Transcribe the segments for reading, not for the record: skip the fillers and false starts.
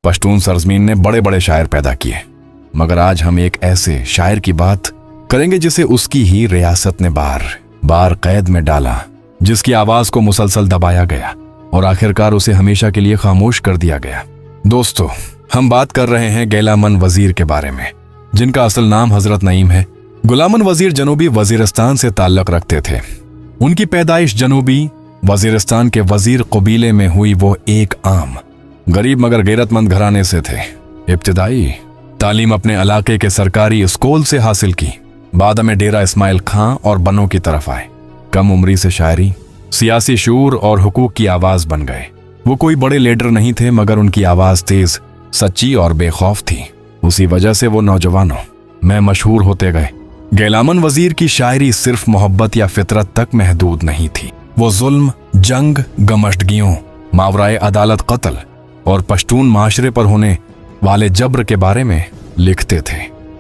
पश्तून सरजमीन ने बड़े बड़े शायर पैदा किए, मगर आज हम एक ऐसे शायर की बात करेंगे जिसे उसकी ही रियासत ने बार बार कैद में डाला, जिसकी आवाज को मुसलसल दबाया गया और आखिरकार उसे हमेशा के लिए खामोश कर दिया गया। दोस्तों, हम बात कर रहे हैं गैलामन वजीर के बारे में, जिनका असल नाम हजरत नईम है। गुलामन वजीर जनूबी वजीरिस्तान से ताल्लुक रखते थे। उनकी पैदाइश जनूबी वजीरिस्तान के वजीर कबीले में हुई। वो एक आम गरीब मगर गैरतमंद घराने से थे। इब्तिदाई तालीम अपने इलाके के सरकारी स्कूल से हासिल की। बाद में डेरा इस्माइल खां और बनों की तरफ आए। कम उम्री से शायरी, सियासी शूर और हुकूक की आवाज बन गए। वो कोई बड़े लीडर नहीं थे, मगर उनकी आवाज तेज, सच्ची और बेखौफ थी। उसी वजह से वो नौजवानों में मशहूर होते गए। गैलामन वजीर की शायरी सिर्फ मोहब्बत या फितरत तक महदूद नहीं थी। वो जुल्म, जंग, गमशदगियों, मावराए अदालत कत्ल और पश्तून माशरे पर होने वाले जब्र के बारे में लिखते थे।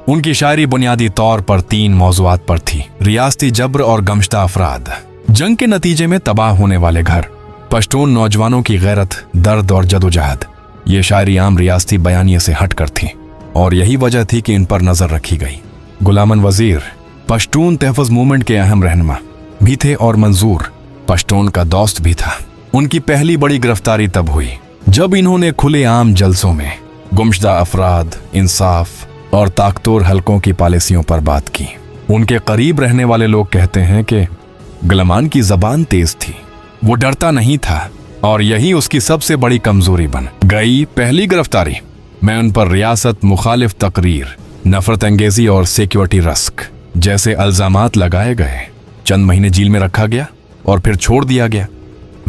उनकी शायरी बुनियादी तौर पर 3 मौज़ूआत पर थी: रियासती जब्र और गमशदा अफराद, जंग के नतीजे में तबाह होने वाले घर, पश्तून नौजवानों की गैरत, दर्द और जदोजहद। ये शायरी आम रियासती बयानिए से हटकर थी और यही वजह थी कि इन पर नजर रखी गई। गुलामन वजीर पश्तून तहफ़्फ़ुज़ मूवमेंट के अहम रहनुमा भी थे और मंजूर पश्तून का दोस्त भी था। उनकी पहली बड़ी गिरफ्तारी तब हुई जब इन्होंने खुले आम जलसों में गुमशुदा अफराद, इंसाफ और ताकतोर हलकों की पॉलिसियों पर बात की। उनके करीब रहने वाले लोग कहते हैं कि गुलामन की जबान तेज थी, वो डरता नहीं था और यही उसकी सबसे बड़ी कमजोरी बन गई। पहली गिरफ्तारी में उन पर रियासत मुखालिफ तकरीर, नफरत अंगेजी और सिक्योरिटी रिस्क जैसे इल्जामात लगाए गए। चंद महीने जेल में रखा गया और फिर छोड़ दिया गया।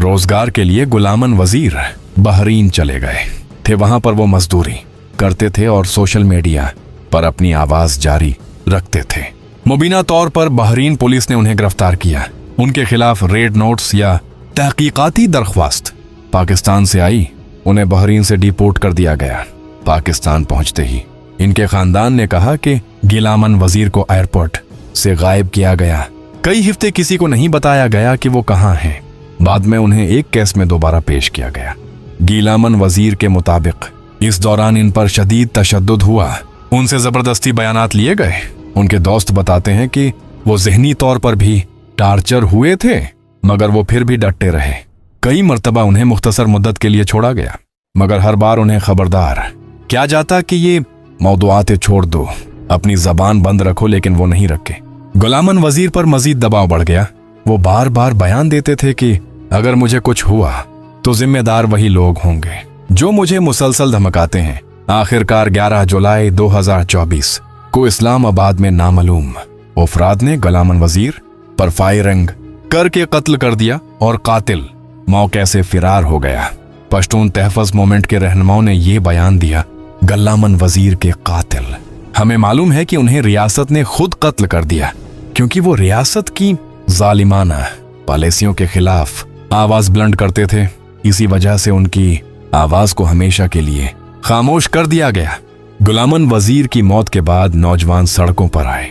रोजगार के लिए गुलामन वजीर बहरीन चले गए थे। वहां पर वो मजदूरी करते थे और सोशल मीडिया पर अपनी आवाज जारी रखते थे। मुबीना तौर पर बहरीन पुलिस ने उन्हें गिरफ्तार किया। उनके खिलाफ रेड नोट्स या तहकीकाती दरख्वास्त पाकिस्तान से आई। उन्हें बहरीन से डिपोर्ट कर दिया गया। पाकिस्तान पहुंचते ही इनके खानदान ने कहा कि गैलामन वजीर को एयरपोर्ट से गायब किया गया। कई हफ्ते किसी को नहीं बताया गया कि वो कहाँ हैं। बाद में उन्हें एक केस में दोबारा पेश किया गया। गैलामन वजीर के मुताबिक इस दौरान इन पर शदीद तशद्दुद हुआ। उनसे जबरदस्ती बयानात लिए गए। उनके दोस्त बताते हैं कि वो ज़हनी तौर पर भी टार्चर हुए थे, मगर वो फिर भी डटे रहे। कई मर्तबा उन्हें मुख्तसर मुद्दत के लिए छोड़ा गया, मगर हर बार उन्हें खबरदार क्या जाता कि ये मौदूआतें छोड़ दो, अपनी जबान बंद रखो, लेकिन वो नहीं रखे। गुलामन वजीर पर मजीद दबाव बढ़ गया। वो बार बार बयान देते थे कि अगर मुझे कुछ हुआ तो जिम्मेदार वही लोग होंगे जो मुझे मुसलसल धमकाते हैं। आखिरकार 11 जुलाई 2024 को इस्लामाबाद में नामालूम अफराद ने गुलामन वजीर पर फायरिंग करके कत्ल कर दिया और कातिल मौके से फिरार हो गया। पश्तून तहफ़्फ़ुज़ मूवमेंट के रहनुमाओं ने यह बयान दिया, गुलामन वजीर के कातिल। हमें मालूम है कि उन्हें रियासत ने खुद कत्ल कर दिया क्योंकि वो रियासत की जालिमाना पॉलिसियों के खिलाफ आवाज बुलंद करते थे। इसी वजह से उनकी आवाज को हमेशा के लिए खामोश कर दिया गया। गुलामन वजीर की मौत के बाद नौजवान सड़कों पर आए।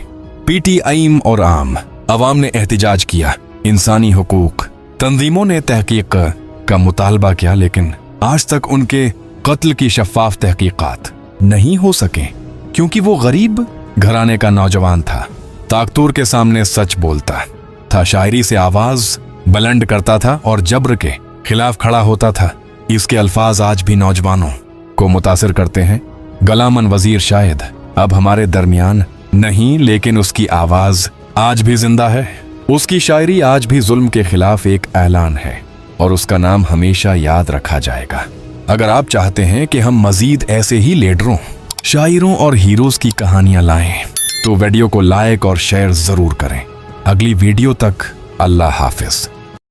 पीटीआई और आम अवाम ने एहतिजाज किया। इंसानी हुकूक तंजीमों ने तहकीक का मुतालबा किया, लेकिन आज तक उनके कत्ल की शफाफ तहकीकात नहीं हो सके क्योंकि वो गरीब घराने का नौजवान था। ताकतूर के सामने सच बोलता था, शायरी से आवाज बुलंद करता था और जब्र के खिलाफ खड़ा होता था। इसके अल्फाज आज भी नौजवानों को मुतासिर करते हैं। गुलामन वजीर शायद अब हमारे दरमियान नहीं, लेकिन उसकी आवाज आज भी जिंदा है। उसकी शायरी आज भी जुल्म के खिलाफ एक ऐलान है और उसका नाम हमेशा याद रखा जाएगा। अगर आप चाहते हैं कि हम मजीद ऐसे ही लीडरों, शायरों और हीरोज की कहानियां लाएं तो वीडियो को लाइक और शेयर जरूर करें। अगली वीडियो तक अल्लाह हाफिज।